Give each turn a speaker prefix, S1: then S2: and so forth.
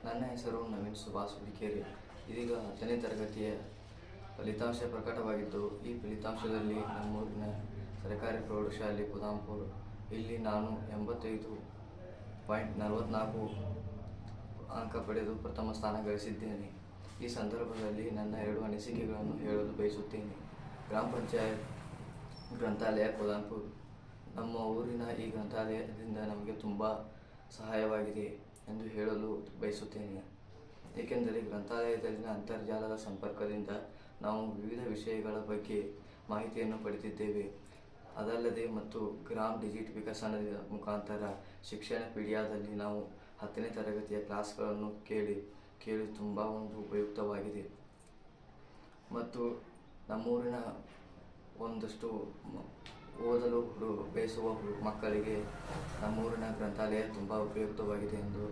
S1: ನನ್ನ ಹೆಸರು ನವೀನ್ ಸುಭಾಷ್ ಹುಲಿಕೇರಿ. ಇದೀಗ 10ನೇ ತರಗತಿಯ ಫಲಿತಾಂಶ ಪ್ರಕಟವಾಗಿದ್ದು, ಈ ಫಲಿತಾಂಶದಲ್ಲಿ ನಮ್ಮೂರಿನ ಸರ್ಕಾರಿ ಪ್ರೌಢಶಾಲೆ ಕುದಾಂಪುರ ಇಲ್ಲಿ ನಾನು 85.44 ಅಂಕ ಪಡೆದು ಪ್ರಥಮ ಸ್ಥಾನ ಗಳಿಸಿದ್ದೇನೆ. ಈ ಸಂದರ್ಭದಲ್ಲಿ ನನ್ನ 2 ಅನಿಸಿಕೆಗಳನ್ನು ಹೇಳಲು ಬಯಸುತ್ತೇನೆ. ಗ್ರಾಮ ಪಂಚಾಯತ್ ಗ್ರಂಥಾಲಯ ಕುದಾಂಪುರ, ನಮ್ಮ ಊರಿನ ಈ ಗ್ರಂಥಾಲಯದಿಂದ ನಮಗೆ ತುಂಬ ಸಹಾಯವಾಗಿದೆ ಎಂದು ಹೇಳಲು ಬಯಸುತ್ತೇನೆ. ಏಕೆಂದರೆ ಗ್ರಂಥಾಲಯದಲ್ಲಿನ ಅಂತರ್ಜಾಲದ ಸಂಪರ್ಕದಿಂದ ನಾವು ವಿವಿಧ ವಿಷಯಗಳ ಬಗ್ಗೆ ಮಾಹಿತಿಯನ್ನು ಪಡೆದಿದ್ದೇವೆ. ಅದಲ್ಲದೆ ಮತ್ತು ಗ್ರಾಮ ಡಿಜಿಟ್ ವಿಕಸನದ ಮುಖಾಂತರ ಶಿಕ್ಷಣ ಪೀಡಿಯಾದಲ್ಲಿ ನಾವು 10ನೇ ತರಗತಿಯ ಕ್ಲಾಸ್ಗಳನ್ನು ಕೇಳಿ ತುಂಬ ಉಪಯುಕ್ತವಾಗಿದೆ. ಮತ್ತು ನಮ್ಮೂರಿನ ಒಂದಷ್ಟು ಓದಲು ಬಯಸುವ ಮಕ್ಕಳಿಗೆ ನಮ್ಮೂರಿನ ಗ್ರಂಥಾಲಯ ತುಂಬ ಉಪಯುಕ್ತವಾಗಿದೆ ಎಂದು